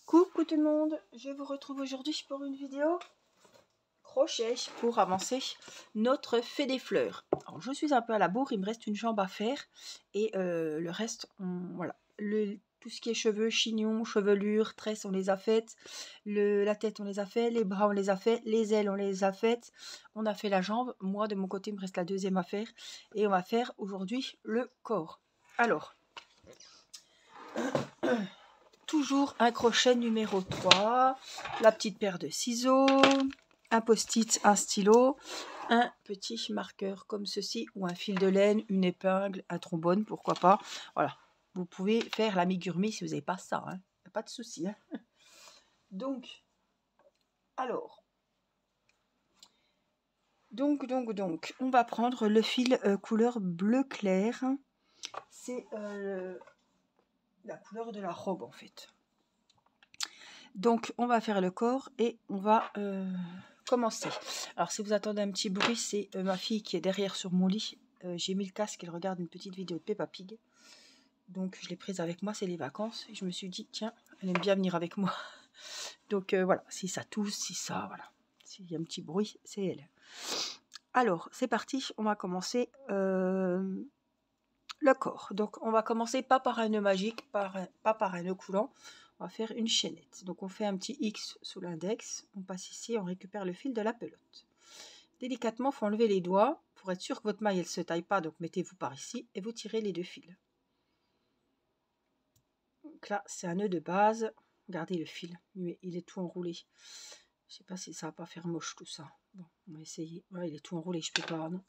Coucou tout le monde, je vous retrouve aujourd'hui pour une vidéo crochet pour avancer notre fait des fleurs. Alors je suis un peu à la bourre, il me reste une jambe à faire et le reste, voilà. Tout ce qui est cheveux, chignons, chevelure, tresses, on les a faites. La tête, on les a fait. Les bras, on les a fait. Les ailes, on les a faites. On a fait la jambe. Moi, de mon côté, il me reste la deuxième à faire. Et on va faire aujourd'hui le corps. Alors, toujours un crochet numéro 3, la petite paire de ciseaux, un post-it, un stylo, un petit marqueur comme ceci, ou un fil de laine, une épingle, un trombone, pourquoi pas. Voilà, vous pouvez faire l'amigurumi si vous n'avez pas ça, hein. Pas de souci. Hein. Donc, on va prendre le fil couleur bleu clair. C'est la couleur de la robe en fait. Donc, on va faire le corps et on va commencer. Alors, si vous attendez un petit bruit, c'est ma fille qui est derrière sur mon lit. J'ai mis le casque, elle regarde une petite vidéo de Peppa Pig. Donc, je l'ai prise avec moi, c'est les vacances. Et je me suis dit, tiens, elle aime bien venir avec moi. Donc, voilà, si ça tousse, si ça, voilà. S'il y a un petit bruit, c'est elle. Alors, c'est parti, on va commencer le corps. Donc, on va commencer pas par un nœud magique, pas par un nœud coulant. On va faire une chaînette. Donc on fait un petit X sous l'index, on passe ici, on récupère le fil de la pelote. Délicatement, il faut enlever les doigts pour être sûr que votre maille elle se taille pas, donc mettez-vous par ici et vous tirez les deux fils. Donc là, c'est un nœud de base. Regardez le fil, il est tout enroulé. Je sais pas si ça va pas faire moche tout ça. Bon, on va essayer. Ouais, il est tout enroulé, je peux pas, non.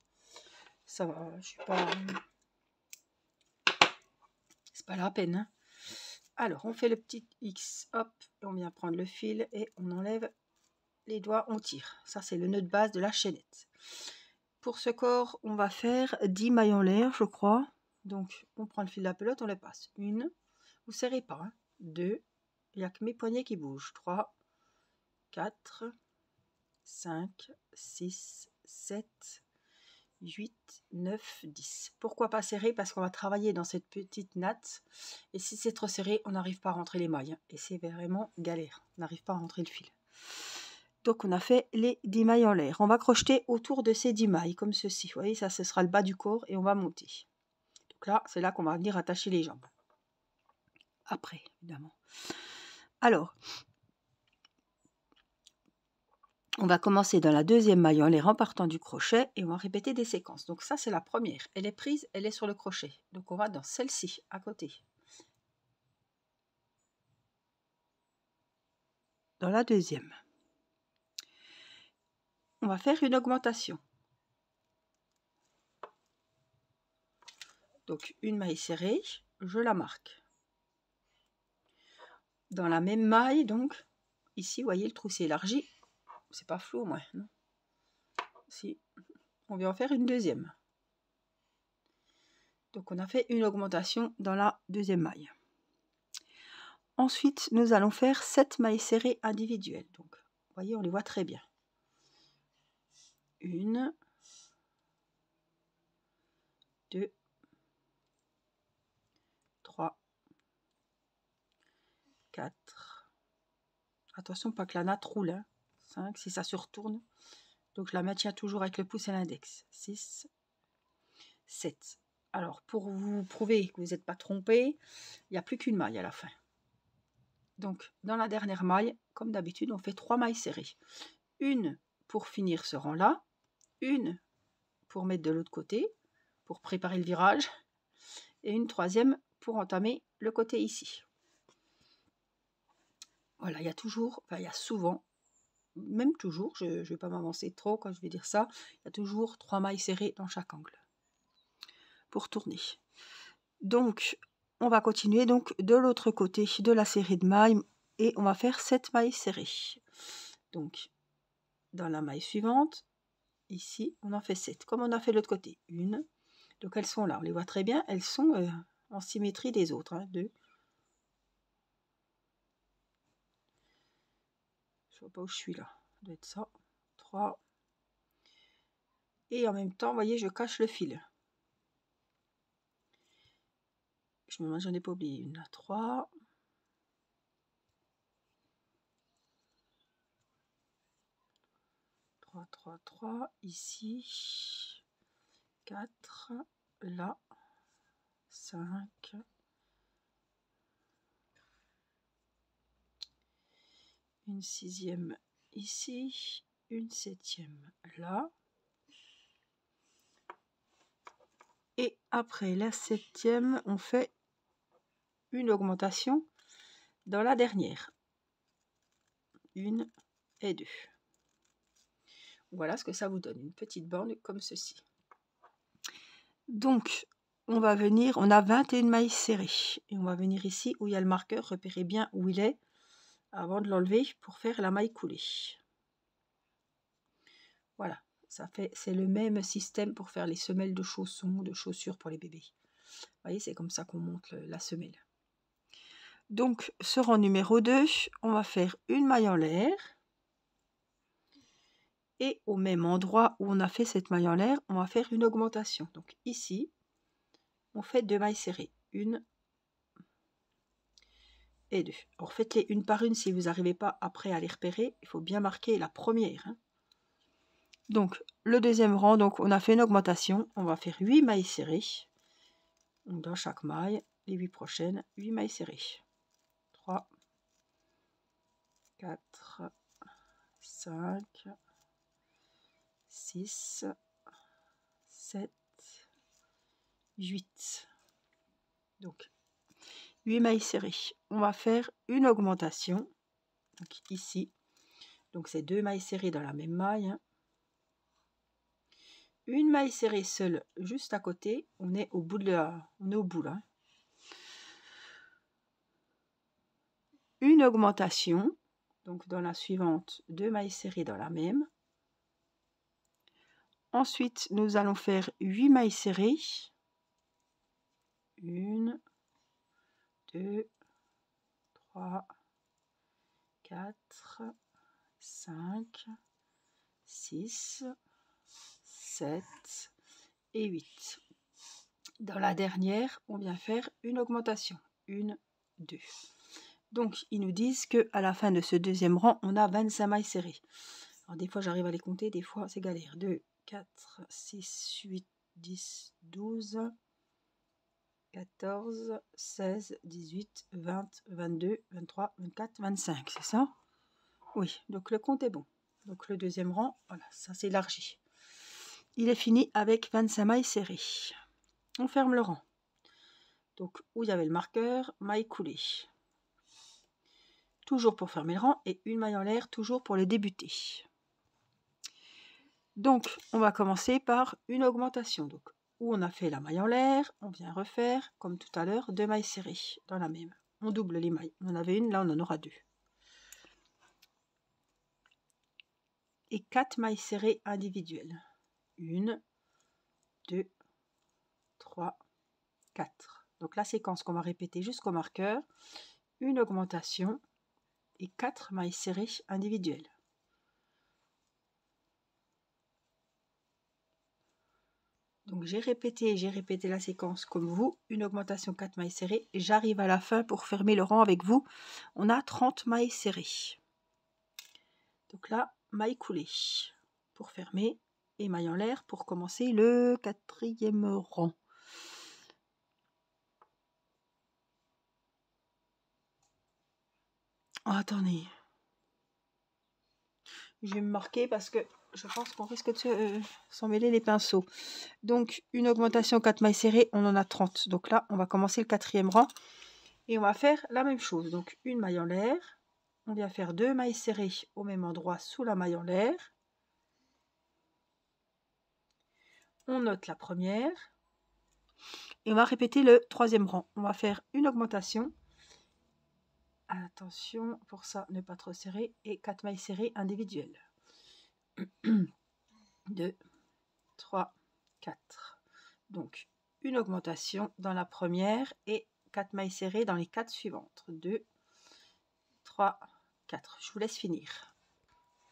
Ça va, je suis pas... C'est pas la peine, hein. Alors, on fait le petit X, hop, et on vient prendre le fil et on enlève les doigts, on tire. Ça, c'est le nœud de base de la chaînette. Pour ce corps, on va faire 10 mailles en l'air, je crois. Donc, on prend le fil de la pelote, on les passe. Une, vous ne serrez pas. Hein. 2, il n'y a que mes poignets qui bougent. 3, 4, 5, 6, 7, 8, 9, 10. Pourquoi pas serrer? Parce qu'on va travailler dans cette petite natte. Et si c'est trop serré, on n'arrive pas à rentrer les mailles. Et c'est vraiment galère. On n'arrive pas à rentrer le fil. Donc on a fait les 10 mailles en l'air. On va crocheter autour de ces 10 mailles, comme ceci. Vous voyez, ça, ce sera le bas du corps et on va monter. Donc là, c'est là qu'on va venir attacher les jambes. Après, évidemment. Alors, on va commencer dans la deuxième maille en l'air en partant du crochet et on va répéter des séquences. Donc ça, c'est la première. Elle est prise, elle est sur le crochet. Donc on va dans celle-ci, à côté. Dans la deuxième. On va faire une augmentation. Donc une maille serrée, je la marque. Dans la même maille, donc, ici, vous voyez, le trou s'est élargi. C'est pas flou au moins, non? Si, on vient en faire une deuxième. Donc on a fait une augmentation dans la deuxième maille. Ensuite, nous allons faire 7 mailles serrées individuelles. Donc, vous voyez, on les voit très bien. 1, 2, 3, 4. Attention, pas que la natte roule. Hein. 5, si ça se retourne. Donc, je la maintiens toujours avec le pouce et l'index. 6, 7. Alors, pour vous prouver que vous n'êtes pas trompé, il n'y a plus qu'une maille à la fin. Donc, dans la dernière maille, comme d'habitude, on fait 3 mailles serrées. Une pour finir ce rang-là, une pour mettre de l'autre côté, pour préparer le virage, et une troisième pour entamer le côté ici. Voilà, il y a toujours, enfin il y a souvent, même toujours, je ne vais pas m'avancer trop quand je vais dire ça, il y a toujours 3 mailles serrées dans chaque angle pour tourner. Donc, on va continuer donc de l'autre côté de la série de mailles et on va faire 7 mailles serrées. Donc, dans la maille suivante, ici, on en fait 7, comme on a fait de l'autre côté. Une, donc elles sont là, on les voit très bien, elles sont en symétrie des autres. Hein, 2, je ne vois pas où je suis là, ça doit être ça. 3, et en même temps, vous voyez, je cache le fil. J'en ai pas oublié une, là. 3, 3, 3, 3, ici, 4, là, 5, une 6e ici, une 7e là, et après la 7e, on fait une augmentation dans la dernière, 1 et 2. Voilà ce que ça vous donne, une petite bande comme ceci. Donc, on va venir, on a 21 mailles serrées, et on va venir ici où il y a le marqueur, repérez bien où il est, avant de l'enlever pour faire la maille coulée. Voilà, ça fait, c'est le même système pour faire les semelles de chaussons, de chaussures pour les bébés. Vous voyez, c'est comme ça qu'on monte la semelle. Donc, ce rang numéro 2, on va faire une maille en l'air. Et au même endroit où on a fait cette maille en l'air, on va faire une augmentation. Donc ici, on fait 2 mailles serrées. 1 et 2. Alors faites-les une par une si vous n'arrivez pas après à les repérer. Il faut bien marquer la première. Donc le deuxième rang, donc on a fait une augmentation. On va faire 8 mailles serrées. Donc, dans chaque maille, les 8 prochaines, 8 mailles serrées. 3, 4, 5, 6, 7, 8. Donc 8 mailles serrées. On va faire une augmentation. Donc ici. Donc c'est 2 mailles serrées dans la même maille. Une maille serrée seule juste à côté. On est au bout de la. On est au bout là. Une augmentation. Donc dans la suivante, 2 mailles serrées dans la même. Ensuite, nous allons faire 8 mailles serrées. 1, 2, 3, 4, 5, 6, 7 et 8. Dans la dernière, on vient faire une augmentation. 1, 2. Donc, ils nous disent qu'à la fin de ce deuxième rang, on a 25 mailles serrées. Alors, des fois, j'arrive à les compter, des fois, c'est galère. 2, 4, 6, 8, 10, 12, 14, 16, 18, 20, 22, 23, 24, 25, c'est ça? Oui, donc le compte est bon. Donc le deuxième rang, voilà, ça s'élargit. Il est fini avec 25 mailles serrées. On ferme le rang. Donc où il y avait le marqueur, maille coulée. Toujours pour fermer le rang et une maille en l'air, toujours pour le débuter. Donc on va commencer par une augmentation. Donc où on a fait la maille en l'air, on vient refaire, comme tout à l'heure, 2 mailles serrées dans la même. On double les mailles. On en avait une, là on en aura 2. Et 4 mailles serrées individuelles. 1, 2, 3, 4. Donc la séquence qu'on va répéter jusqu'au marqueur, une augmentation et 4 mailles serrées individuelles. Donc j'ai répété la séquence comme vous, une augmentation 4 mailles serrées, et j'arrive à la fin pour fermer le rang avec vous. On a 30 mailles serrées. Donc là, maille coulée pour fermer et maille en l'air pour commencer le 4e rang. Oh, attendez. Je vais me marquer parce que je pense qu'on risque de s'en mêler les pinceaux. Donc, une augmentation 4 mailles serrées, on en a 30. Donc là, on va commencer le 4e rang. Et on va faire la même chose. Donc, une maille en l'air. On vient faire 2 mailles serrées au même endroit sous la maille en l'air. On note la première. Et on va répéter le 3e rang. On va faire une augmentation. Attention, pour ça, ne pas trop serrer. Et 4 mailles serrées individuelles. 2, 3, 4. Donc, une augmentation dans la première et 4 mailles serrées dans les 4 suivantes. 2, 3, 4. Je vous laisse finir.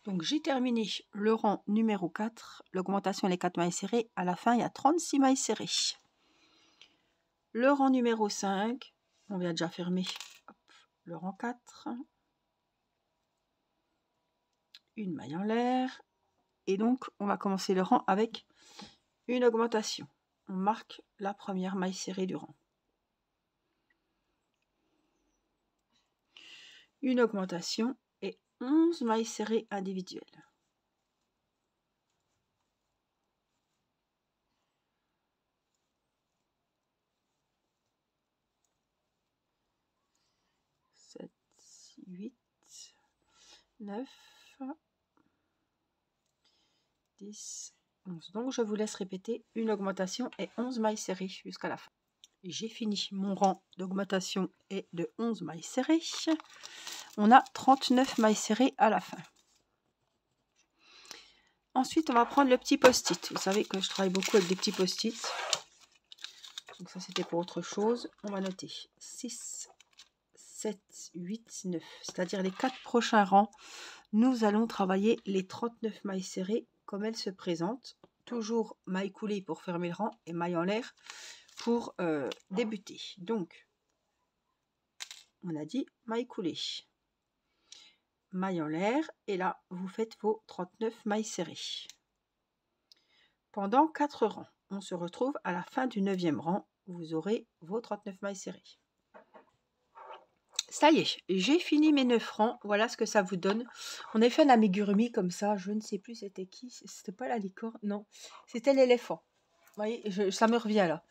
Donc, j'ai terminé le rang numéro 4. L'augmentation et les 4 mailles serrées. À la fin, il y a 36 mailles serrées. Le rang numéro 5. On vient déjà fermer le rang 4. Une maille en l'air. et donc on va commencer le rang avec une augmentation. On marque la première maille serrée du rang. Une augmentation et 11 mailles serrées individuelles. Sept, 8, 9, 10, 11. Donc je vous laisse répéter une augmentation et 11 mailles serrées jusqu'à la fin. J'ai fini mon rang d'augmentation et de 11 mailles serrées. On a 39 mailles serrées à la fin. Ensuite, on va prendre le petit post-it. Vous savez que je travaille beaucoup avec des petits post-it. Donc ça, c'était pour autre chose. On va noter 6, 7, 8, 9. C'est-à-dire les 4 prochains rangs. Nous allons travailler les 39 mailles serrées comme elles se présentent. Toujours maille coulée pour fermer le rang et maille en l'air pour débuter. Donc, on a dit maille coulée, maille en l'air, et là, vous faites vos 39 mailles serrées. Pendant 4 rangs, on se retrouve à la fin du 9e rang, vous aurez vos 39 mailles serrées. Ça y est, j'ai fini mes 9 rangs, voilà ce que ça vous donne. On a fait un amigurumi comme ça, je ne sais plus c'était qui, c'était pas la licorne, non, c'était l'éléphant. Vous voyez, ça me revient là.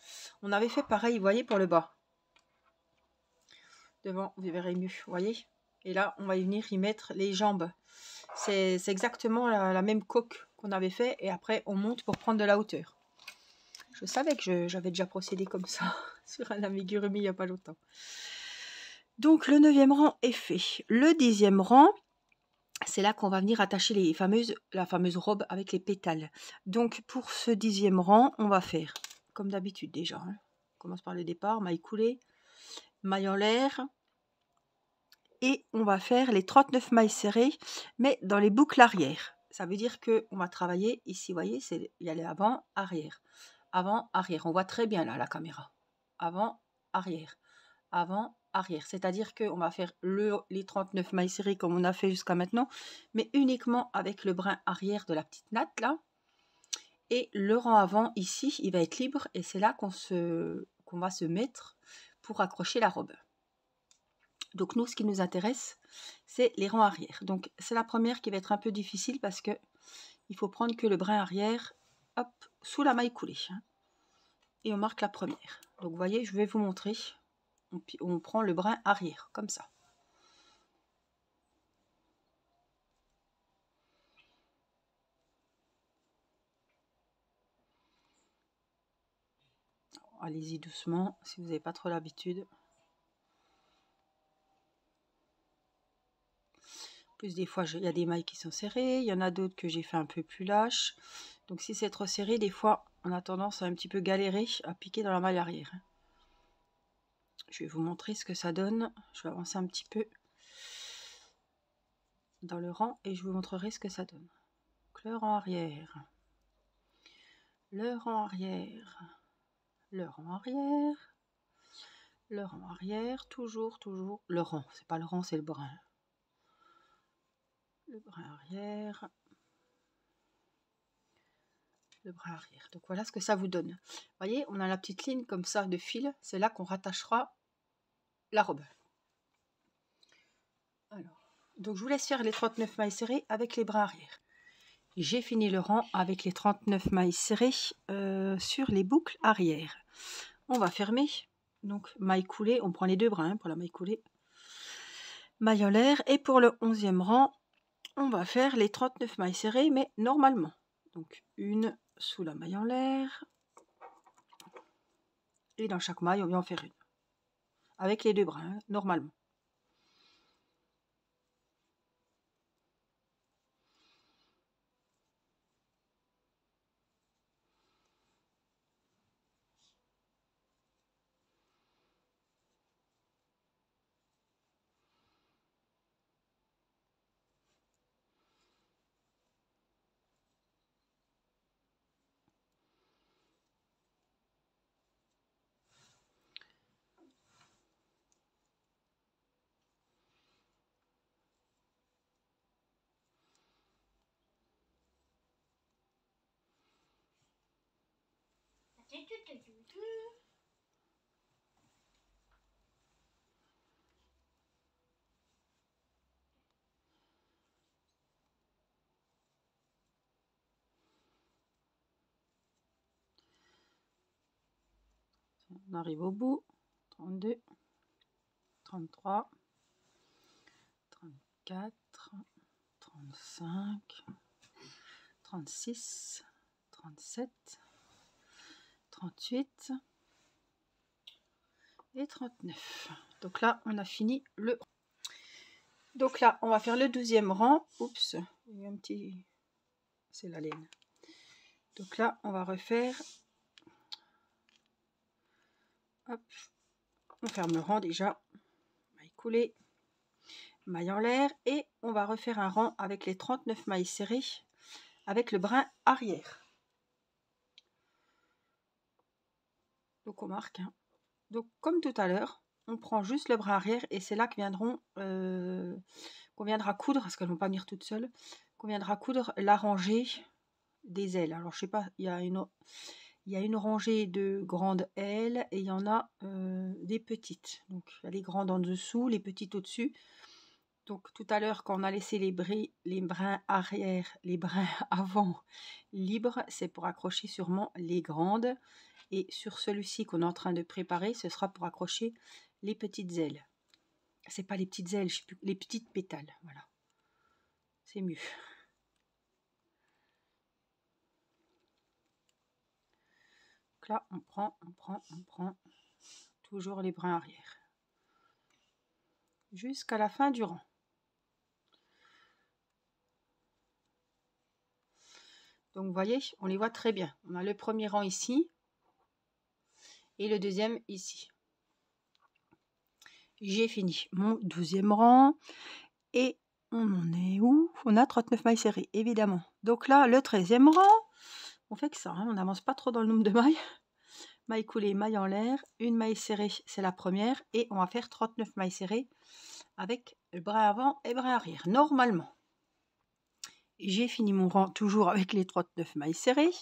On avait fait pareil, vous voyez, pour le bas. Devant, vous verrez mieux, vous voyez. Et là, on va y venir y mettre les jambes. C'est exactement la même coque qu'on avait fait. Et après, on monte pour prendre de la hauteur. Je savais que j'avais déjà procédé comme ça sur un amigurumi il n'y a pas longtemps. Donc, le 9e rang est fait. Le 10e rang, c'est là qu'on va venir attacher la fameuse robe avec les pétales. Donc, pour ce 10e rang, on va faire, comme d'habitude déjà, hein. On commence par le départ, maille coulée, maille en l'air. Et on va faire les 39 mailles serrées, mais dans les boucles arrière. Ça veut dire qu'on va travailler ici, vous voyez, il y a les avant, arrière. Avant, arrière. On voit très bien là la caméra. Avant, arrière. Avant, arrière. C'est-à-dire qu'on va faire les 39 mailles serrées comme on a fait jusqu'à maintenant, mais uniquement avec le brin arrière de la petite natte là. Et le rang avant ici, il va être libre et c'est là qu'on va se mettre pour accrocher la robe. Donc nous, ce qui nous intéresse, c'est les rangs arrière. Donc c'est la première qui va être un peu difficile parce que il faut prendre que le brin arrière, hop, sous la maille coulée. Et on marque la première. Donc vous voyez, je vais vous montrer. On prend le brin arrière, comme ça. Allez-y doucement, si vous n'avez pas trop l'habitude. Plus des fois, il y a des mailles qui sont serrées, il y en a d'autres que j'ai fait un peu plus lâches. Donc si c'est trop serré, des fois, on a tendance à un petit peu galérer à piquer dans la maille arrière. Je vais vous montrer ce que ça donne. Je vais avancer un petit peu dans le rang et je vous montrerai ce que ça donne. Donc, le rang arrière, le rang arrière, le rang arrière, le rang arrière, toujours le rang. C'est pas le rang, c'est le brin. Le brin arrière, le brin arrière. Donc voilà ce que ça vous donne. Vous voyez, on a la petite ligne comme ça de fil. C'est là qu'on rattachera la robe. Alors, donc je vous laisse faire les 39 mailles serrées avec les brins arrière. J'ai fini le rang avec les 39 mailles serrées sur les boucles arrière. On va fermer. Donc maille coulée, on prend les deux brins pour la maille coulée. Maille en l'air. Et pour le 11e rang, on va faire les 39 mailles serrées, mais normalement. Donc une sous la maille en l'air. Et dans chaque maille, on vient en faire une. Avec les deux brins, normalement. On arrive au bout. 32, 33, 34, 35, 36, 37, 38 et 39. Donc là, on a fini le... Donc là, on va faire le 12e rang. Oups, il y a un petit... C'est la laine. Donc là, on va refaire... Hop, on ferme le rang déjà. Maille coulée, maille en l'air. Et on va refaire un rang avec les 39 mailles serrées avec le brin arrière. Donc on marque. Hein. Donc comme tout à l'heure, on prend juste le brin arrière et c'est là que viendront... qu'on viendra coudre, parce qu'elles ne vont pas venir toutes seules, qu'on viendra coudre la rangée des ailes. Alors je sais pas, il y a une rangée de grandes ailes et il y en a des petites. Donc il y a les grandes en dessous, les petites au-dessus. Donc tout à l'heure, quand on a laissé les brins arrière, les brins avant libres, c'est pour accrocher sûrement les grandes. Et sur celui-ci qu'on est en train de préparer, ce sera pour accrocher les petites ailes. C'est pas les petites ailes, je sais plus, les petites pétales, voilà. C'est mieux. Donc là, on prend toujours les brins arrière. Jusqu'à la fin du rang. Donc vous voyez, on les voit très bien. On a le premier rang ici et le deuxième ici. J'ai fini mon 12e rang et on en est où? On a 39 mailles serrées, évidemment. Donc là, le 13e rang, on fait que ça, hein, on n'avance pas trop dans le nombre de mailles. Maille coulée, maille en l'air, une maille serrée, c'est la première, et on va faire 39 mailles serrées avec le brin avant et brin arrière, normalement. J'ai fini mon rang toujours avec les 39 mailles serrées.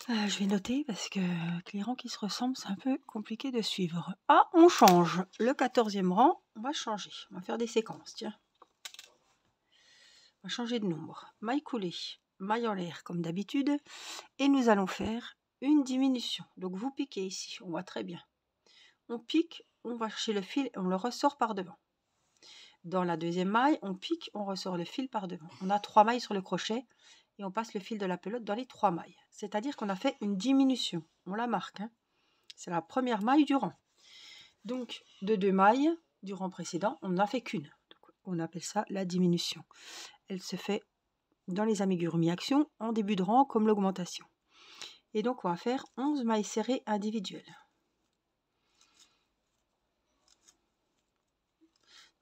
Je vais noter parce que les rangs qui se ressemblent, c'est un peu compliqué de suivre. Ah, on change. Le 14e rang, on va changer. On va faire des séquences, tiens. On va changer de nombre. Maille coulée, maille en l'air comme d'habitude. Et nous allons faire une diminution. Donc vous piquez ici, on voit très bien. On pique, on va chercher le fil et on le ressort par devant. Dans la deuxième maille, on pique, on ressort le fil par devant. On a 3 mailles sur le crochet et on passe le fil de la pelote dans les 3 mailles. C'est-à-dire qu'on a fait une diminution. On la marque. Hein. C'est la première maille du rang. Donc, de 2 mailles du rang précédent, on n'a fait qu'une. On appelle ça la diminution. Elle se fait dans les amigurumi-action en début de rang comme l'augmentation. Et donc, on va faire 11 mailles serrées individuelles.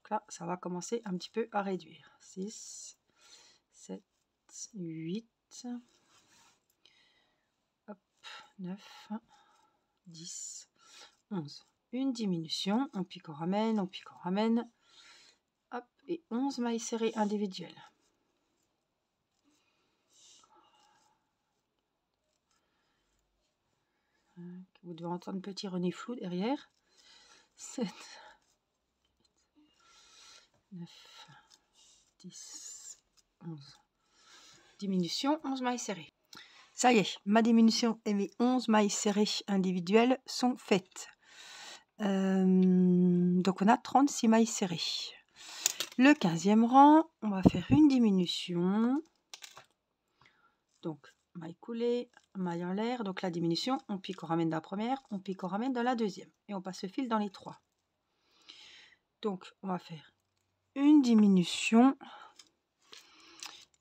Là, ça va commencer un petit peu à réduire. 6, 7, 8, hop, 9, 10, 11. Une diminution, on pique, on ramène, hop, et 11 mailles serrées individuelles. Vous devez entendre petit René flou derrière. 7, 9, 10, 11. Diminution, 11 mailles serrées. Ça y est, ma diminution et mes 11 mailles serrées individuelles sont faites. Donc on a 36 mailles serrées. Le 15e rang, on va faire une diminution. Donc maille coulée, maille en l'air. Donc la diminution, on pique, on ramène dans la première, on pique, on ramène dans la deuxième. Et on passe le fil dans les 3. Donc on va faire une diminution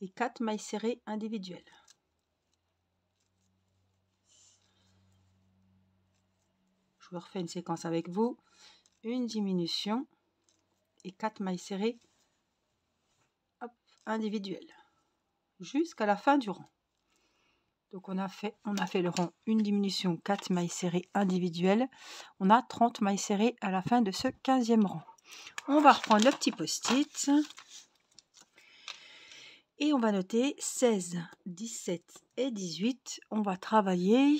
et 4 mailles serrées individuelles. Je refais une séquence avec vous. Une diminution et 4 mailles serrées individuelles. Jusqu'à la fin du rang. Donc on a fait le rang, une diminution, 4 mailles serrées individuelles. On a 30 mailles serrées à la fin de ce 15e rang. On va reprendre le petit post-it. Et on va noter 16, 17 et 18. On va travailler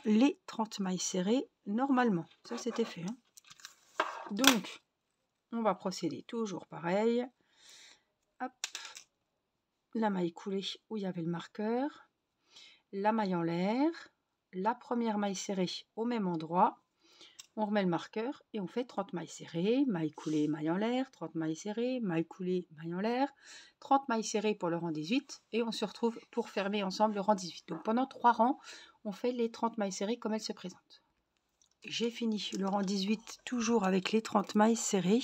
les 30 mailles serrées normalement. Ça, c'était fait. Hein. Donc, on va procéder toujours pareil. Hop. La maille coulée où il y avait le marqueur. La maille en l'air. La première maille serrée au même endroit. On remet le marqueur et on fait 30 mailles serrées, maille coulée, maille en l'air, 30 mailles serrées, maille coulée, maille en l'air, 30 mailles serrées pour le rang 18 et on se retrouve pour fermer ensemble le rang 18. Donc pendant 3 rangs, on fait les 30 mailles serrées comme elles se présentent. J'ai fini le rang 18 toujours avec les 30 mailles serrées.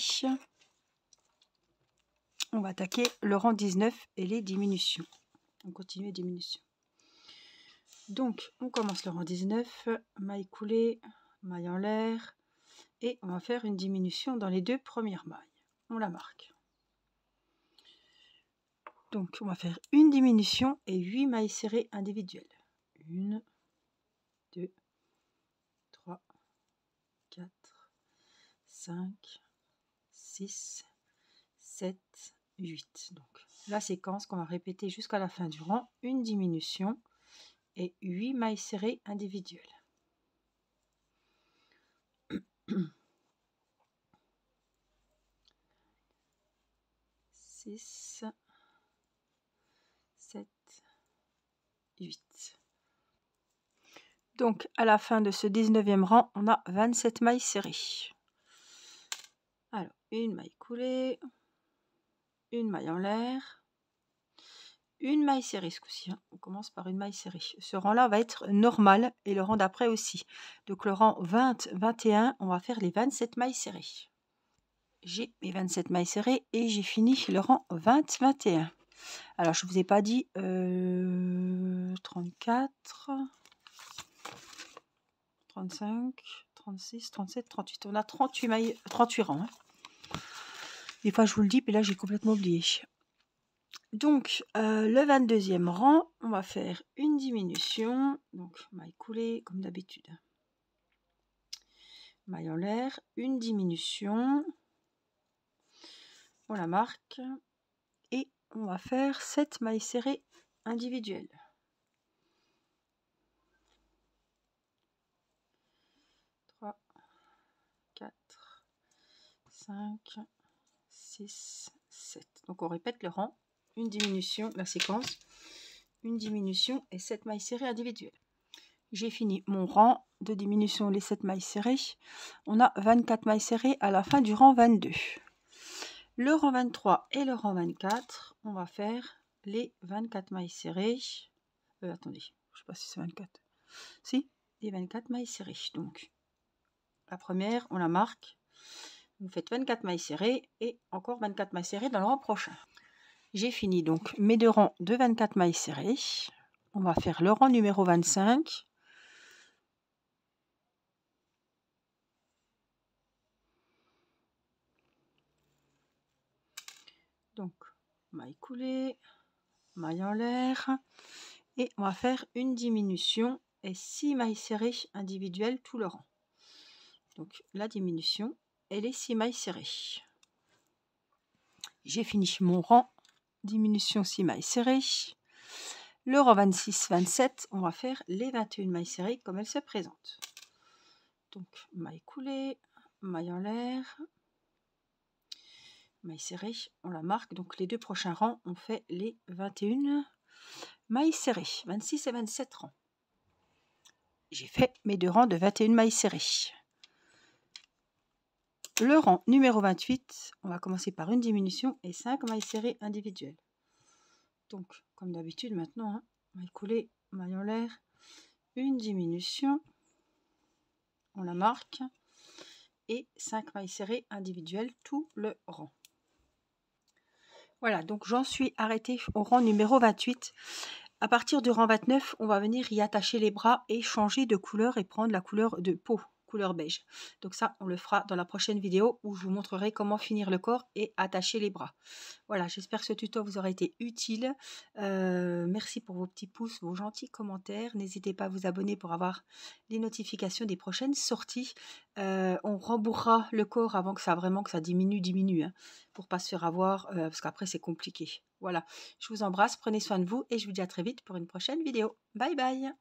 On va attaquer le rang 19 et les diminutions. On continue les diminutions. Donc on commence le rang 19, maille coulée, maille en l'air, et on va faire une diminution dans les 2 premières mailles. On la marque. Donc on va faire une diminution et 8 mailles serrées individuelles. 1, 2, 3, 4, 5, 6, 7, 8. Donc la séquence qu'on va répéter jusqu'à la fin du rang, une diminution et 8 mailles serrées individuelles. 6, 7, 8. Donc à la fin de ce 19e rang, on a 27 mailles serrées. Alors, une maille coulée, une maille en l'air, une maille serrée ce coup-ci. Hein. On commence par une maille serrée. Ce rang-là va être normal et le rang d'après aussi. Donc le rang 20, 21, on va faire les 27 mailles serrées. J'ai mes 27 mailles serrées et j'ai fini le rang 20, 21. Alors je ne vous ai pas dit 34, 35, 36, 37, 38. On a 38 mailles, 38 rangs. Hein. Des fois je vous le dis, mais là j'ai complètement oublié. Donc le 22e rang, on va faire une diminution. Donc maille coulée comme d'habitude. Maille en l'air, une diminution. On la marque. Et on va faire 7 mailles serrées individuelles. 3, 4, 5, 6, 7. Donc on répète le rang, une diminution, la séquence, une diminution et 7 mailles serrées individuelles. J'ai fini mon rang de diminution, les 7 mailles serrées. On a 24 mailles serrées à la fin du rang 22. Le rang 23 et le rang 24, on va faire les 24 mailles serrées. Attendez, je ne sais pas si c'est 24. Si, les 24 mailles serrées. Donc, la première, on la marque. Vous faites 24 mailles serrées et encore 24 mailles serrées dans le rang prochain. J'ai fini donc mes 2 rangs de 24 mailles serrées. On va faire le rang numéro 25. Donc, maille coulée, maille en l'air. Et on va faire une diminution et 6 mailles serrées individuelles tout le rang. Donc, la diminution et les 6 mailles serrées. J'ai fini mon rang, diminution 6 mailles serrées. Le rang 26-27, on va faire les 21 mailles serrées comme elles se présentent. Donc, maille coulée, maille en l'air, maille serrée, on la marque. Donc, les 2 prochains rangs, on fait les 21 mailles serrées, 26 et 27 rangs. J'ai fait mes 2 rangs de 21 mailles serrées. Le rang numéro 28, on va commencer par une diminution et 5 mailles serrées individuelles. Donc, comme d'habitude maintenant, hein, maille coulée, maille en l'air, une diminution, on la marque, et 5 mailles serrées individuelles tout le rang. Voilà, donc j'en suis arrêtée au rang numéro 28. À partir du rang 29, on va venir y attacher les bras et changer de couleur et prendre la couleur de peau, couleur beige. Donc ça, on le fera dans la prochaine vidéo où je vous montrerai comment finir le corps et attacher les bras. Voilà, j'espère que ce tuto vous aura été utile. Merci pour vos petits pouces, vos gentils commentaires. N'hésitez pas à vous abonner pour avoir les notifications des prochaines sorties. On rembourrera le corps avant que ça diminue, hein, pour pas se faire avoir, parce qu'après c'est compliqué. Voilà, je vous embrasse, prenez soin de vous et je vous dis à très vite pour une prochaine vidéo. Bye bye.